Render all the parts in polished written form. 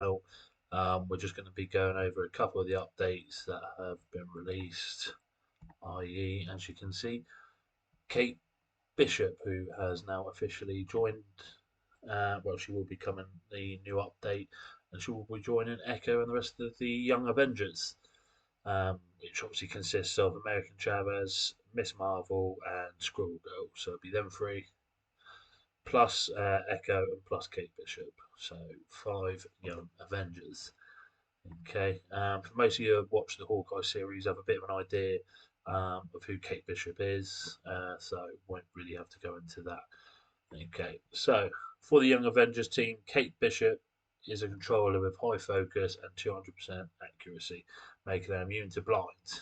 We're just going to be going over a couple of the updates that have been released, i.e., as you can see, Kate Bishop, who has now officially joined. Well, she will be coming the new update, and she will be joining Echo and the rest of the Young Avengers, which obviously consists of American Chavez, Miss Marvel, and Squirrel Girl. So it'll be them three, plus Echo and plus Kate Bishop. So 5 Young Avengers. Okay. For most of you who have watched the Hawkeye series, have a bit of an idea of who Kate Bishop is. So won't really have to go into that. Okay. So for the Young Avengers team, Kate Bishop is a controller with high focus and 200% accuracy, making her immune to blind.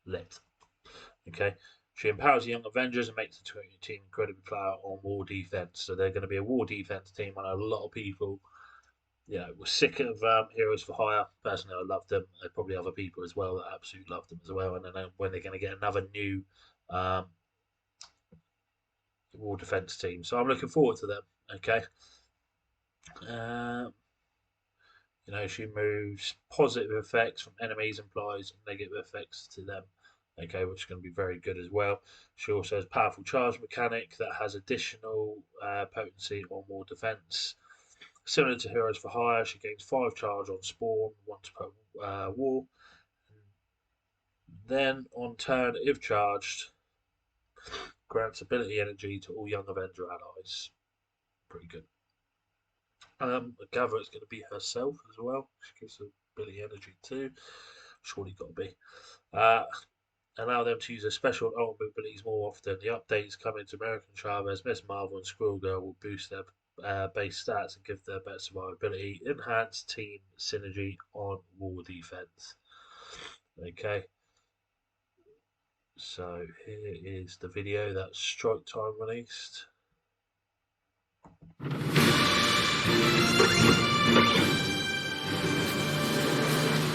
Lit. Okay. She empowers the Young Avengers and makes the team incredibly clever on war defense. So they're going to be a war defense team. I know a lot of people, were sick of Heroes for Hire. Personally, I loved them. There are probably other people as well that absolutely loved them as well. And I don't know when they're going to get another new war defense team. So I'm looking forward to them. Okay. She moves positive effects from enemies, implies negative effects to them. Okay, which is going to be very good as well. She also has powerful charge mechanic that has additional potency on more defense. Similar to Heroes for Hire, she gains 5 charge on spawn once per war. Then, on turn, if charged, grants ability energy to all Young Avenger allies. Pretty good. I gather it's going to be herself as well. She gives ability energy too. Surely got to be. Allow them to use their special ultimate abilities more often. The updates coming to American Chavez, Miss Marvel, and Squirrel Girl will boost their base stats and give their better survivability. Enhance team synergy on wall defense. Okay. So here is the video that Strike Time released.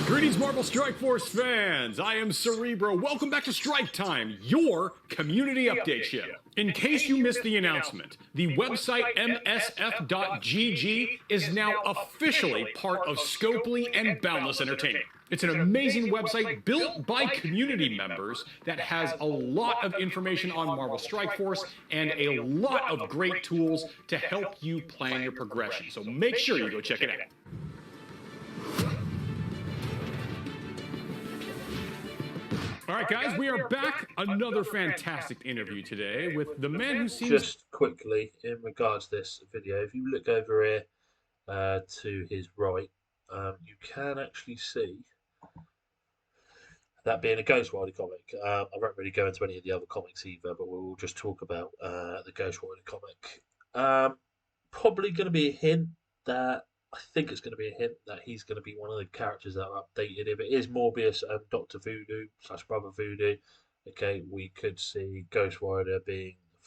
Greetings, Marvel Strike Force fans! I am Cerebro. Welcome back to Strike Time, your community update show. In case you missed the announcement, the website msf.gg is now officially part of Scopely and Boundless Entertainment. It's an amazing website built by community members that has a lot of information on Marvel Strike Force and a lot of great tools to help you plan your progression. So make sure you go check it out. All right, guys, we are back. Another fantastic interview today with the man who seems... Just quickly, in regards to this video, if you look over here to his right, you can actually see that being a Ghost Rider comic. I won't really go into any of the other comics either, but we'll just talk about the Ghost Rider comic. Probably going to be a hint that I think it's going to be a hint that he's going to be one of the characters that are updated. If it is Morbius and Doctor Voodoo / Brother Voodoo, okay, we could see Ghost Rider being the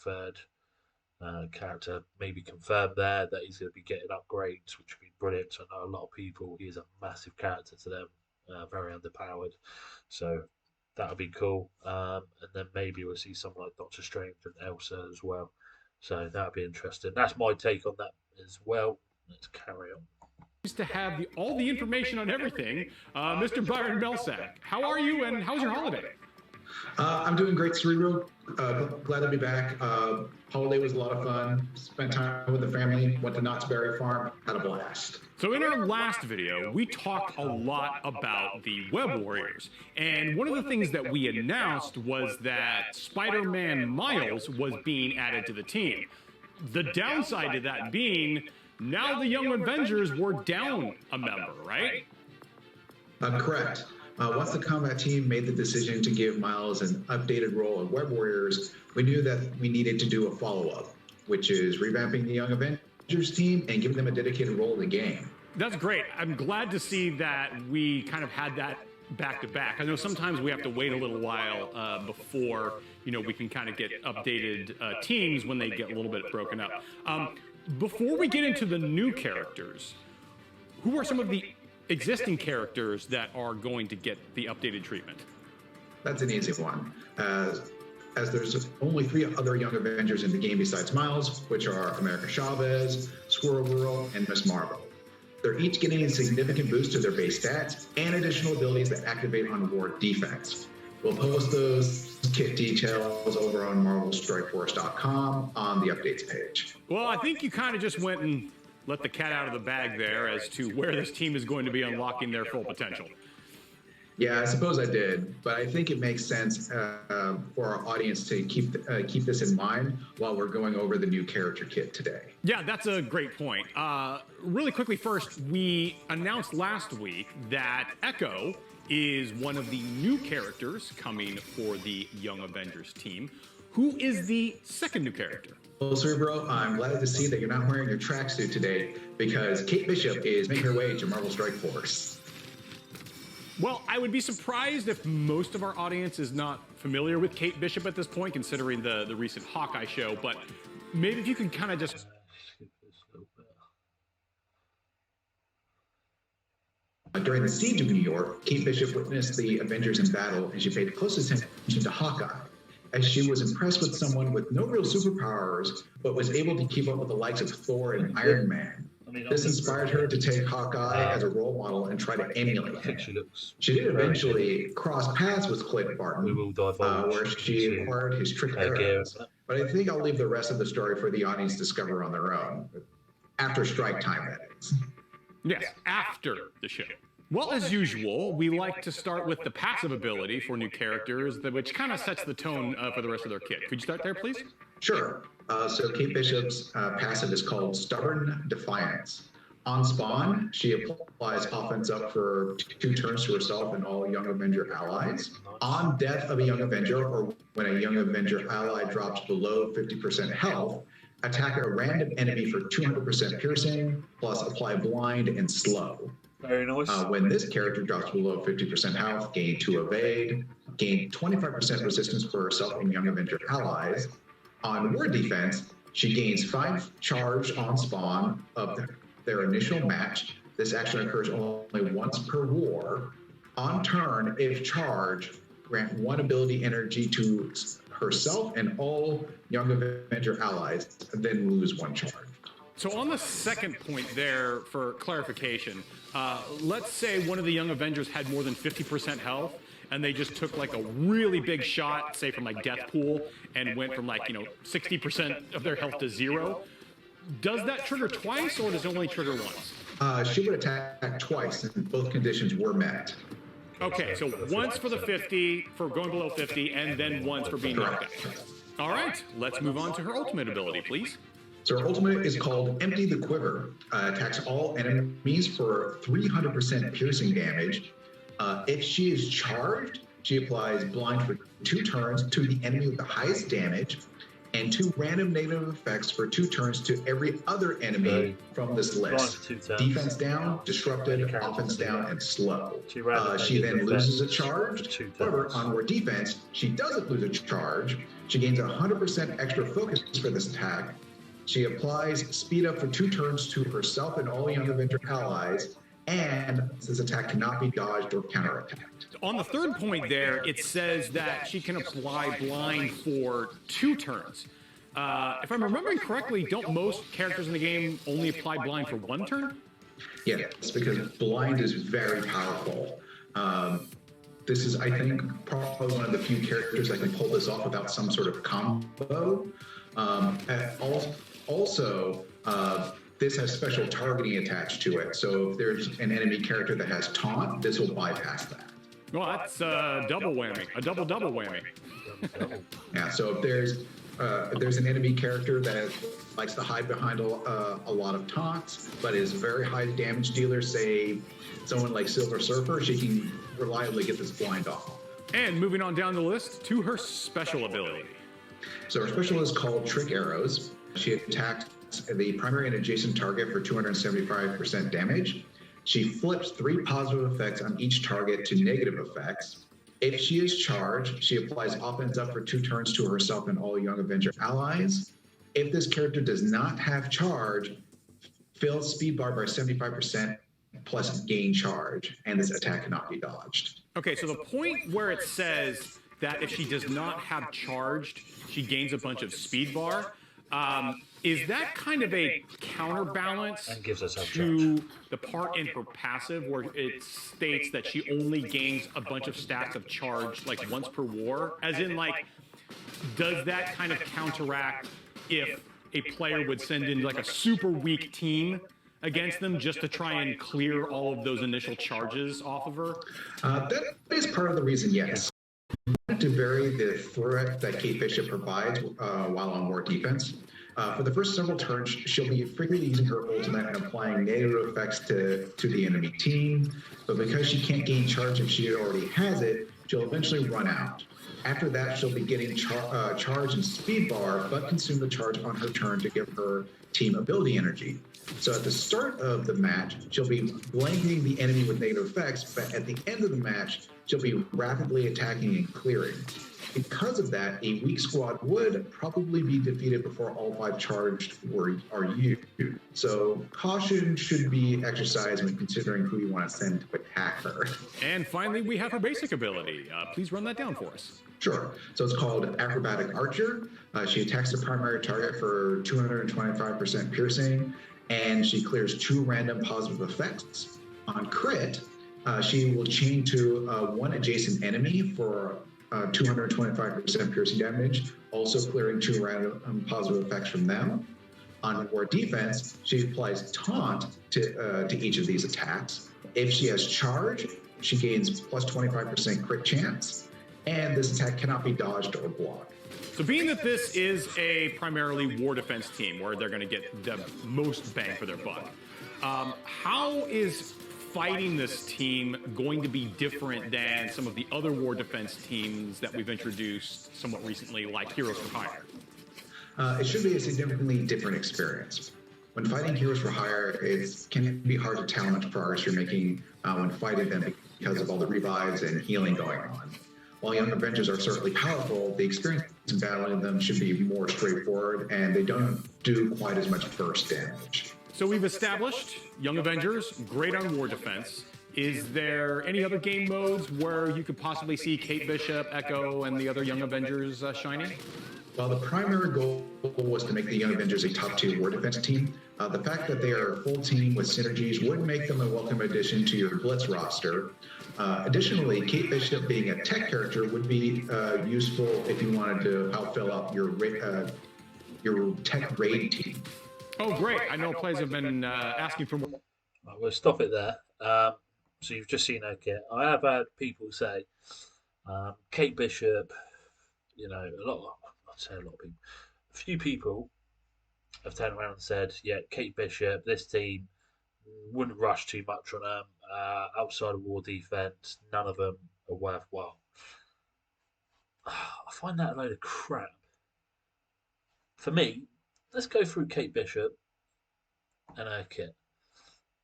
third character, maybe confirmed there that he's going to be getting upgrades, which would be brilliant. So I know a lot of people, he is a massive character to them, very underpowered. So that would be cool. And then maybe we'll see someone like Doctor Strange and Elsa as well. So that would be interesting. That's my take on that as well. Let's carry on. To have all the information on everything, Mr. Byron Melsack. How are you and how's your holiday? I'm doing great, Cerebro. Glad to be back. Holiday was a lot of fun. Spent time with the family. Went to Knott's Berry Farm. Had a blast. So in our last video, we talked a lot about the Web Warriors. And one of the things that we announced was that Spider-Man Miles was being added to the team. The downside to that being, now the Young Avengers were down a member, right? Correct. Once the combat team made the decision to give Miles an updated role in Web Warriors, we knew that we needed to do a follow-up, which is revamping the Young Avengers team and giving them a dedicated role in the game. That's great. I'm glad to see that we kind of had that back-to-back. I know sometimes we have to wait a little while before, we can kind of get updated teams when they get a little bit broken up. Before we get into the new characters, who are some of the existing characters that are going to get the updated treatment? That's an easy one. as there's only 3 other Young Avengers in the game besides Miles, which are America Chavez, Squirrel Girl, and Miss Marvel. They're each getting a significant boost to their base stats and additional abilities that activate on war defense. We'll post those kit details over on MarvelStrikeForce.com on the updates page. Well, I think you kind of just went and let the cat out of the bag there as to where this team is going to be unlocking their full potential. Yeah, I suppose I did, but I think it makes sense for our audience to keep this in mind while we're going over the new character kit today. Yeah, that's a great point. Really quickly first, we announced last week that Echo is one of the new characters coming for the Young Avengers team. Who is the second new character? Well, Cerebro, I'm glad to see that you're not wearing your tracksuit today because Kate Bishop is making her way to Marvel Strike Force. Well, I would be surprised if most of our audience is not familiar with Kate Bishop at this point, considering the recent Hawkeye show, but maybe if you can kind of just... During the siege of New York, Kate Bishop witnessed the Avengers in battle, and she paid close attention to Hawkeye, as she was impressed with someone with no real superpowers, but was able to keep up with the likes of Thor and Iron Man. This inspired her to take Hawkeye as a role model and try to emulate him. She did eventually cross paths with Clint Barton, where she acquired his trick arrows. But I think I'll leave the rest of the story for the audience to discover on their own. After strike time, that is. Yes, after the show. Well, as usual, we like to start with the passive ability for new characters, which kind of sets the tone for the rest of their kit. Could you start there, please? Sure. So Kate Bishop's passive is called Stubborn Defiance. On spawn, she applies offense up for 2 turns to herself and all Young Avenger allies. On death of a Young Avenger, or when a Young Avenger ally drops below 50% health, attack a random enemy for 200% piercing, plus apply blind and slow. Very nice. When this character drops below 50% health, gain 2 evade, gain 25% resistance for herself and Young Avenger allies. On war defense, she gains 5 charge on spawn of their initial match. This action occurs only once per war. On turn, if charged, grant 1 ability energy to herself and all Young Avenger allies, and then lose 1 charge. So on the second point there, for clarification, let's say one of the Young Avengers had more than 50% health, and they just took like a really big shot, say from like Death Pool, and went from like, 60% of their health to 0. Does that trigger twice, or does it only trigger once? She would attack twice, and both conditions were met. Okay, so once for the 50, for going below 50, and then once for being knocked out. All right, let's move on to her ultimate ability, please. So her ultimate is called Empty the Quiver. Attacks all enemies for 300% piercing damage. If she is charged, she applies blind for 2 turns to the enemy with the highest damage, and 2 random negative effects for 2 turns to every other enemy from this list. Defense down, disrupted, offense down, and slow. She then loses a charge. However, on war defense, she doesn't lose a charge. She gains 100% extra focus for this attack. She applies speed up for 2 turns to herself and all Young Avenger allies, and this attack cannot be dodged or counterattacked. On the third point there, it says that she can apply blind for 2 turns. If I'm remembering correctly, don't most characters in the game only apply blind for 1 turn? Yes, because blind is very powerful. This is, I think, probably one of the few characters that can pull this off without some sort of combo. Also, this has special targeting attached to it. So if there's an enemy character that has taunt, this will bypass that. Well, that's a double whammy, a double whammy. Yeah, so if there's an enemy character that likes to hide behind a lot of taunts, but is very high damage dealer, say someone like Silver Surfer, she can reliably get this blind off. And moving on down the list to her special ability. So her special is called Trick Arrows. She attacks the primary and adjacent target for 275% damage. She flips 3 positive effects on each target to negative effects. If she is charged, she applies offense up for 2 turns to herself and all Young Avenger allies. If this character does not have charge, fills speed bar by 75% plus gain charge, and this attack cannot be dodged. Okay, so the point where it says that if she does not have charged, she gains a bunch of speed bar. Is that kind of a counterbalance And gives herself to the part in her passive where it states that she only gains a bunch of stacks of charge like once per war? As in, like, does that kind of counteract if a player would send in like a super weak team against them just to try and clear all of those initial charges off of her? That is part of the reason, yes. To vary the threat that Kate Bishop provides while on war defense. For the first several turns, she'll be frequently using her ultimate and applying negative effects to the enemy team, but because she can't gain charge if she already has it, she'll eventually run out. After that, she'll be getting charge and speed bar, but consume the charge on her turn to give her team ability energy. So at the start of the match, she'll be blanketing the enemy with negative effects, but at the end of the match, she'll be rapidly attacking and clearing. Because of that, a weak squad would probably be defeated before all 5 charged are used. So caution should be exercised when considering who you want to send to attack her. And finally, we have her basic ability. Please run that down for us. Sure. So it's called Acrobatic Archer. She attacks the primary target for 225% piercing, and she clears 2 random positive effects. On crit, she will chain to one adjacent enemy for 225% piercing damage, also clearing 2 random positive effects from them. On war defense, she applies taunt to each of these attacks. If she has charge, she gains plus 25% crit chance, and this attack cannot be dodged or blocked. So being that this is a primarily war defense team where they're going to get the most bang for their buck, how is fighting this team going to be different than some of the other war defense teams that we've introduced somewhat recently, like Heroes for Hire? It should be a significantly different experience. When fighting Heroes for Hire, it can be hard to tell how much progress you're making when fighting them because of all the revives and healing going on. While Young Avengers are certainly powerful, the experience in battling them should be more straightforward, and they don't do quite as much burst damage. So we've established Young Avengers, great on war defense. Is there any other game modes where you could possibly see Kate Bishop, Echo, and the other Young Avengers shining? While the primary goal was to make the Young Avengers a top-tier war defense team, the fact that they are a full team with synergies would make them a welcome addition to your Blitz roster. Additionally, Kate Bishop being a tech character would be useful if you wanted to help fill out your tech raid team. Oh, great. I know players have been asking for more. Right, we'll stop it there. So you've just seen her kit. I have had people say, Kate Bishop, I'd say a lot of people, a few people have turned around and said, yeah, Kate Bishop, this team wouldn't rush too much on them. Outside of war defense, none of them are worthwhile. I find that a load of crap. For me, let's go through Kate Bishop and her kit.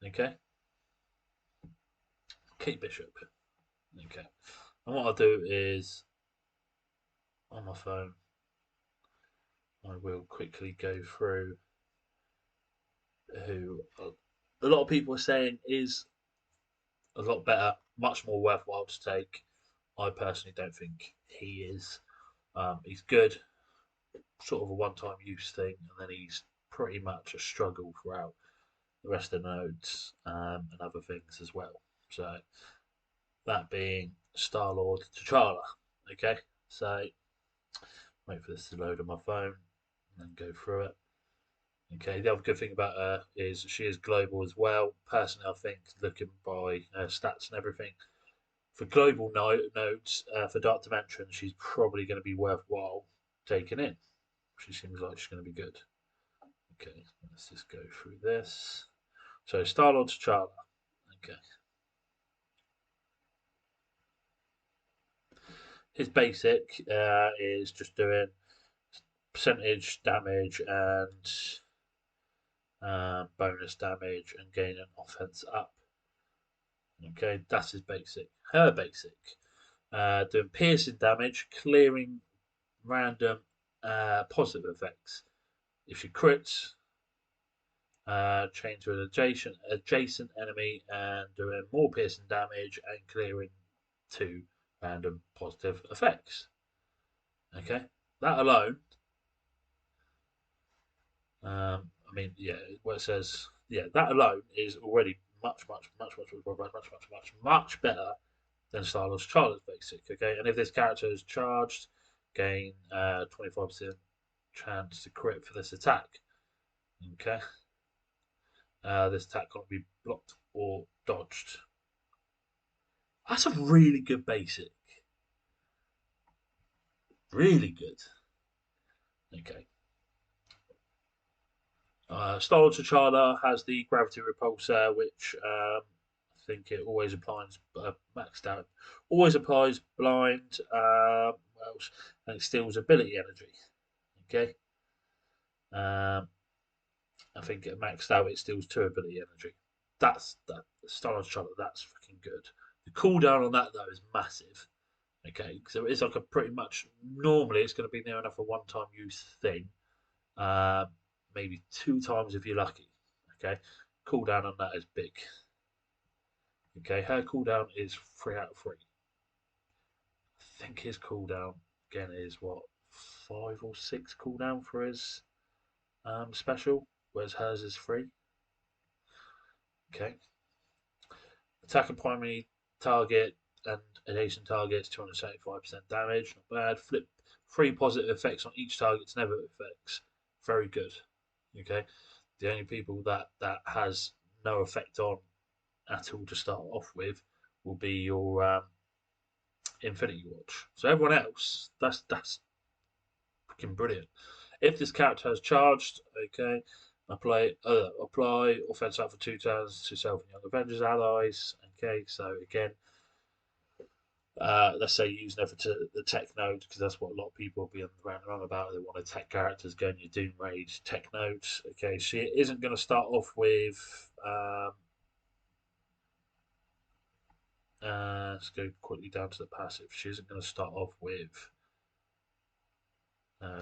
Okay? Kate Bishop. Okay. And what I'll do is, on my phone, I will quickly go through who a lot of people are saying is a lot better, much more worthwhile to take. I personally don't think he is. He's good, sort of a one-time use thing, and then he's pretty much a struggle throughout the rest of the nodes and other things as well. So that being Star-Lord T'Challa. Okay, so wait for this to load on my phone and then go through it. Okay, the other good thing about her is she is global as well. Personally, I think looking by stats and everything, for global nodes, for Dark Dimension, she's probably going to be worthwhile taking in. She seems like she's going to be good. Okay, let's just go through this. So Star-Lord T'Challa. Okay. His basic is just doing percentage damage and bonus damage and gaining offense up. Okay, that's his basic. Her basic, doing piercing damage, clearing random positive effects. If she crits, chain to an adjacent enemy and doing more piercing damage and clearing 2 random positive effects. Okay, that alone, I mean, yeah, where it says, yeah, that alone is already much better than Starlord's Charlotte's basic. Okay, and if this character is charged, gain 25% chance to crit for this attack. Okay, this attack can't be blocked or dodged. That's a really good basic. Really good. Okay. Star T'Challa has the gravity repulsor, which I think it always applies maxed out. Always applies blind. What else? And it steals ability energy. Okay. I think it maxed out. It steals 2 ability energy. That's that. Star T'Challa. That's freaking good. The cooldown on that though is massive. Okay, so it's like a pretty much normally it's going to be near enough a one-time use thing. Uh, Maybe 2 times if you're lucky. Okay, cooldown on that is big. Okay, her cooldown is 3 out of 3. I think his cooldown again is what 5 or 6 cooldown for his special, whereas hers is 3. Okay, attack a primary target and adjacent targets 275% damage. Not bad. Flip 3 positive effects on each target's negative effects. Very good. Okay, the only people that has no effect on at all to start off with will be your Infinity Watch. So everyone else, that's freaking brilliant. If this character has charged, okay, apply offense up for 2 turns to self and Young Avengers allies. Okay, so again, let's say using it for the tech node because that's what a lot of people will be ranting around about. They want a tech characters going your Doom Raid tech node. Okay, she isn't going to start off with. Let's go quickly down to the passive. She isn't going to start off with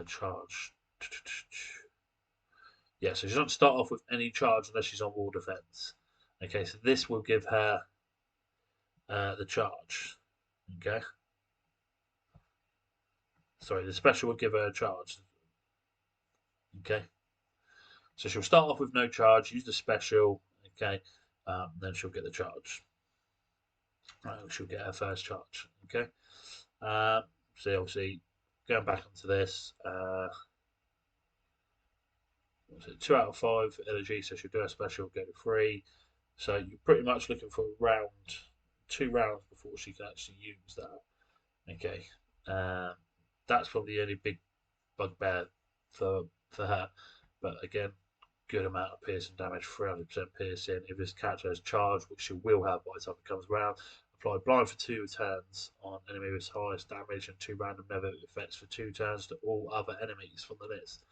charge. Yeah, so she doesn't start off with any charge unless she's on wall defense. Okay, so this will give her the charge. Okay. Sorry, the special will give her a charge. Okay. So she'll start off with no charge, use the special, okay, then she'll get the charge. She'll get her first charge, okay. So obviously, going back onto this, 2 out of 5 energy, so she'll do a special, get it free. So you're pretty much looking for a round, 2 rounds before she can actually use that. Okay, that's probably the only big bugbear for her. But again, good amount of piercing damage, 300% piercing. If this character has charge, which she will have by the time it comes around, apply blind for 2 turns on enemy with highest damage and 2 random negative effects for 2 turns to all other enemies from the list.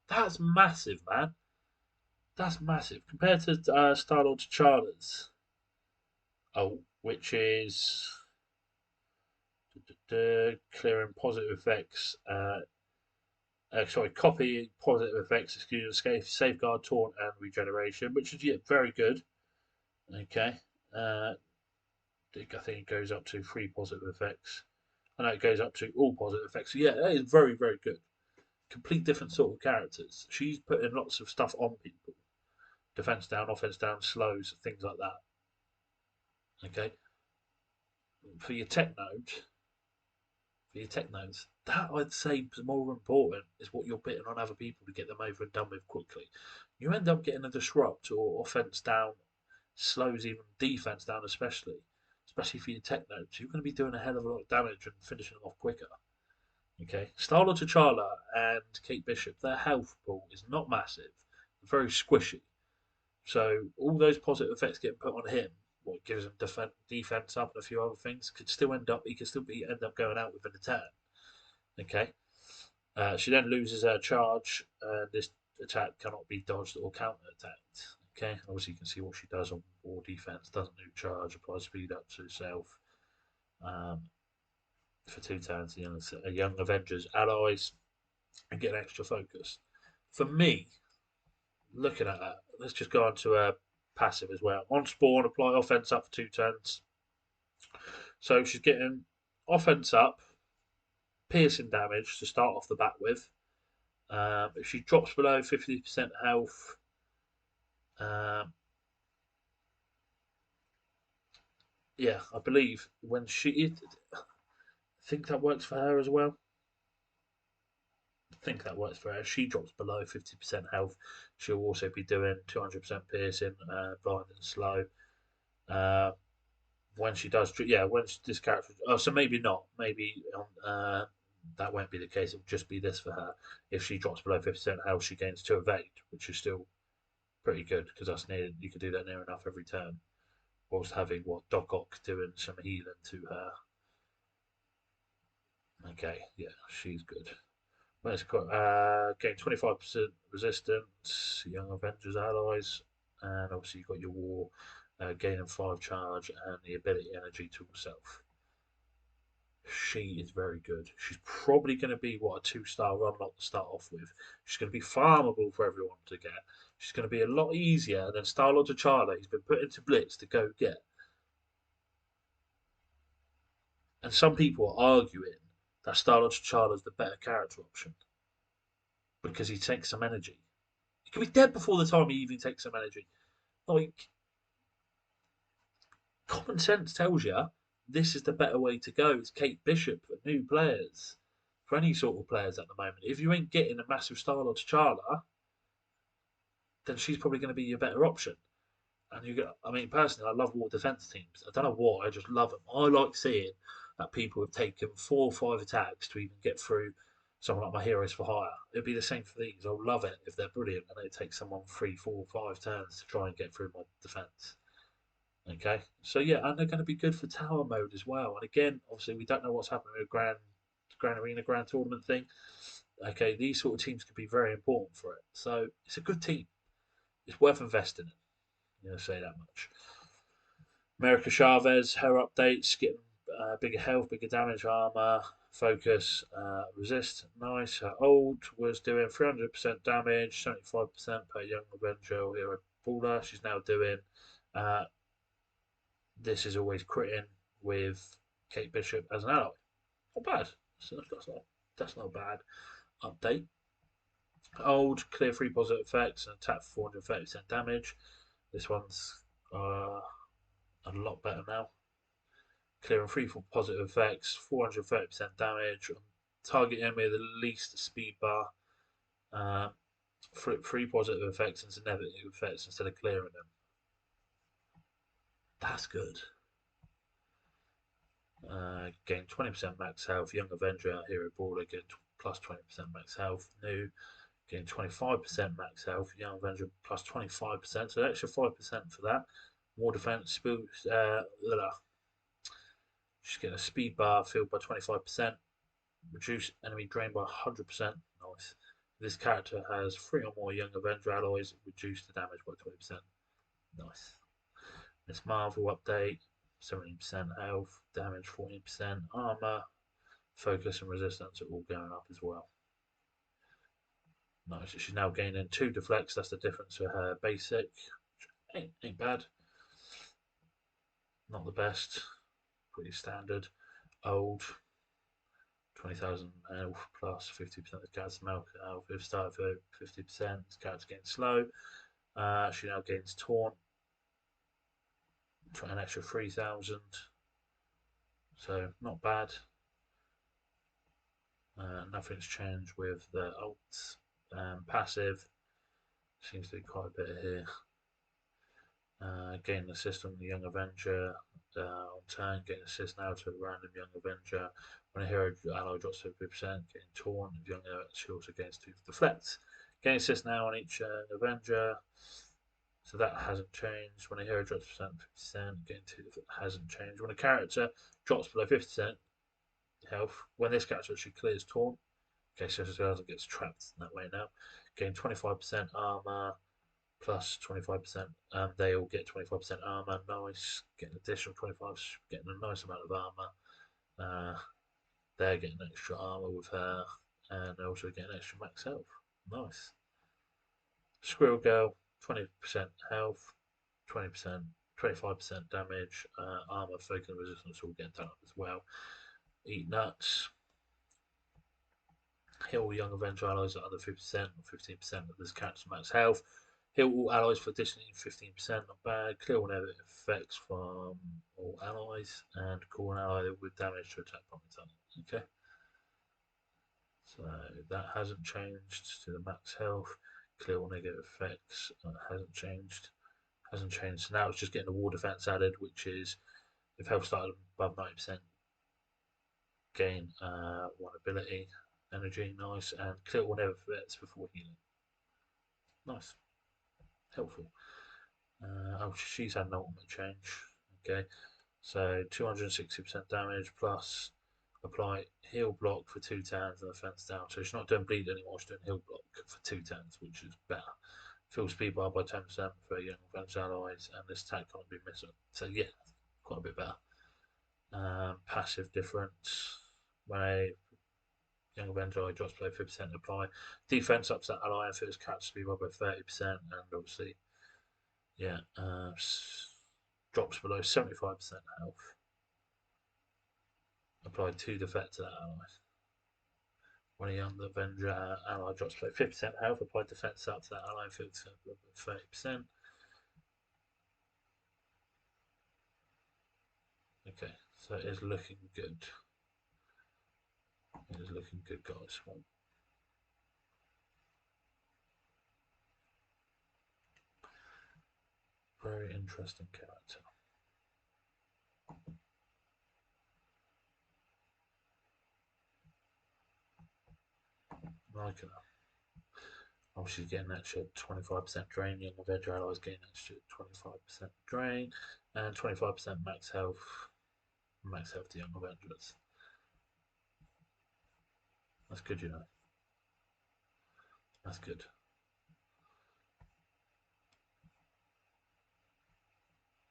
That's massive, man. That's massive compared to Star-Lord T'Challa's. Oh, which is clearing positive effects. Copy positive effects, excuse me, safeguard, taunt, and regeneration, which is very good. Okay, I think it goes up to 3 positive effects. I know it goes up to all positive effects. So yeah, that is very, very good. Complete different sort of characters. She's putting lots of stuff on people. Defense down, offense down, slows, things like that. Okay. For your tech nodes, that I'd say is more important is what you're putting on other people to get them over and done with quickly. You end up getting a disrupt or offense down, slows even defense down, especially for your tech nodes. You're going to be doing a hell of a lot of damage and finishing them off quicker. Okay, Star-Lord T'Challa and Kate Bishop, their health pool is not massive, very squishy. So all those positive effects getting put on him, what gives him defense up and a few other things, could still end up end up going out within a turn. Okay. She then loses her charge, and this attack cannot be dodged or counter attacked. Okay. Obviously, you can see what she does on war defense. Doesn't do charge, applies speed up to herself. For 2 turns, young Avengers allies, and get an extra focus. For me, looking at that, let's just go on to a passive as well. On spawn, apply offense up for 2 turns. So she's getting offense up, piercing damage to start off the bat with. If she drops below 50% health, yeah, I believe when I think that works for her as well. I think that works for her. If she drops below 50% health, she'll also be doing 200% piercing, blind and slow. Uh, when she does, yeah, when this character, oh, so maybe not. Maybe that won't be the case. It'll just be this for her. If she drops below 50% health, she gains 2 evade, which is still pretty good because that's near. You could do that near enough every turn. Whilst having what Doc Ock doing some healing to her. Okay, yeah, she's good. Let's gain 25% resistance, Young Avengers allies, and obviously you've got your war, gaining 5 charge and the ability energy to herself. She is very good. She's probably going to be what a 2-star run lot to start off with. She's going to be farmable for everyone to get. She's going to be a lot easier than Star-Lord T'Challa. He's been put into Blitz to go get. And some people are arguing that Star-Lord T'Challa is the better character option because he takes some energy. He could be dead before the time he even takes some energy. Like, common sense tells you this is the better way to go. It's Kate Bishop for new players, for any sort of players at the moment. If you ain't getting a massive Star-Lord T'Challa, then she's probably going to be your better option. And you get, I mean, personally, I love war defense teams. I don't know why, I just love them. I like seeing that people have taken 4 or 5 attacks to even get through someone like my heroes for hire. It'd be the same for these. I'll love it if they're brilliant and they take someone 3, 4, 5 turns to try and get through my defense. Okay, so yeah, and they're going to be good for tower mode as well. And again, obviously, we don't know what's happening with Grand Arena, Grand Tournament thing. Okay, these sort of teams could be very important for it. So it's a good team. It's worth investing in. I'm going to say that much. America Chavez, her updates, getting bigger health, bigger damage, armor, focus, resist. Nice. Her old was doing 300% damage, 75% per young Avenger hero baller. She's now doing. Uh, this is always critting with Kate Bishop as an ally. Not bad. So that's not a bad update. Old, clear 3 positive effects and attack for 430% damage. This one's a lot better now. Clearing 3 for positive effects, 430% damage, target enemy with the least speed bar, 3 positive effects and some negative effects instead of clearing them. That's good. Gain 20% max health. Young Avenger, Hero Baller, get plus 20% max health. New, gain 25% max health. Young Avenger plus 25%, so an extra 5% for that. More defense, she's getting a speed bar filled by 25%. Reduce enemy drain by 100%. Nice. This character has 3 or more Young Avenger alloys. Reduce the damage by 20%. Nice. Miss Marvel update. 17% health, damage 14%, armor, focus and resistance are all going up as well. Nice. She's now gaining 2 deflects. That's the difference for her basic. Ain't bad. Not the best. Pretty standard. Old. 20,000 health plus 50% of the character's health. If started for 50%, this character's getting slow. She now gains taunt. Try an extra 3,000. So not bad. Nothing's changed with the alt passive. Seems to be quite a bit here. Gain assist on the Young Avenger. On turn, gain assist now to a random Young Avenger. When a hero ally drops to 50%, getting torn, the Young Avenger she also gains 2 deflects. Gain assist now on each Avenger. So that hasn't changed. When a hero drops 50%, getting 2 hasn't changed. When a character drops below 50% health, when this character actually clears taunt, okay, so it doesn't get trapped that way now. Gain 25% armor plus 25%. They all get 25% armor. Nice. Getting additional 25, getting a nice amount of armor. They're getting extra armor with her, and they're also getting extra max health. Nice. Squirrel Girl, 20% health, 20%, 25% damage, armor, focus, and resistance all getting done up as well. Eat nuts. Heal all young Avenger allies at under 50% or 15% of this character's max health. Heal all allies for additionally 15%, not bad. Clear all negative effects from all allies and call an ally with damage to attack from its okay. So that hasn't changed to the max health. Clear all negative effects hasn't changed. Hasn't changed. So now it's just getting the war defense added, which is if health started above 90%, gain one ability, energy, nice, and clear all negative effects before healing. Nice, helpful. Oh, she's had an ultimate change. Okay, so 260% damage plus apply heal block for 2 turns and defense down. So she's not doing bleed anymore, she's doing heal block for 2 turns, which is better. Fill speed bar by 10% for young defense allies, and this attack can't be missed. So yeah, quite a bit better. Passive difference when a young Avenger drops below 50% apply. Defense ups that ally and fills character speed bar by 30%, and obviously, yeah, drops below 75% health. Apply 2 defect to that ally. When a young Avenger ally drops below 50% health, apply defense up to that ally and fills 30%. Okay, so it is looking good. It is looking good, guys. Very interesting character. Liking her. Oh, she's getting extra 25% drain. Young Avenger allies getting extra 25% drain and 25% max health. Max health to young Avengers. That's good, you know. That's good.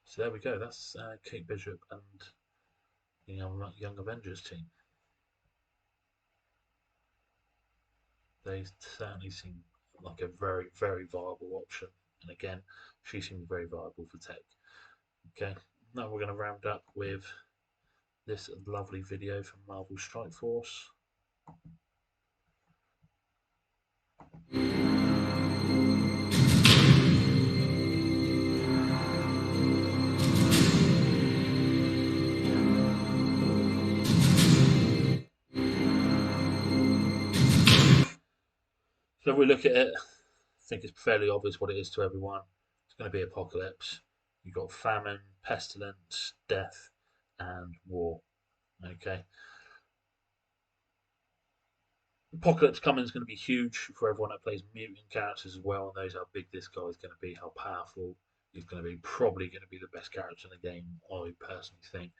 So there we go. That's Kate Bishop and the Young Avengers team. They certainly seem like a very, very viable option. And again, she seems very viable for tech. Okay, now we're going to round up with this lovely video from Marvel Strike Force. So if we look at it, I think it's fairly obvious what it is to everyone. It's going to be apocalypse. You've got famine, pestilence, death, and war. Okay. Apocalypse coming is going to be huge for everyone that plays mutant characters as well and knows how big this guy is going to be, how powerful he's going to be. Probably going to be the best character in the game, I personally think.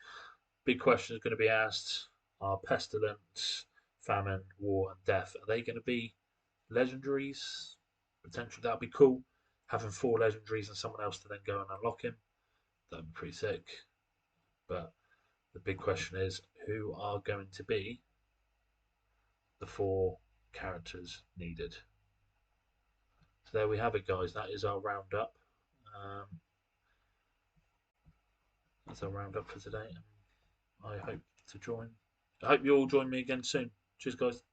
Big question is going to be asked: are pestilence, famine, war, and death, are they going to be legendaries? Potentially that'd be cool. Having 4 legendaries and someone else to then go and unlock him, that'd be pretty sick. But the big question is, who are going to be the 4 characters needed? So there we have it, guys. That is our roundup. That's our roundup for today. I hope to join. I hope you all join me again soon. Cheers, guys.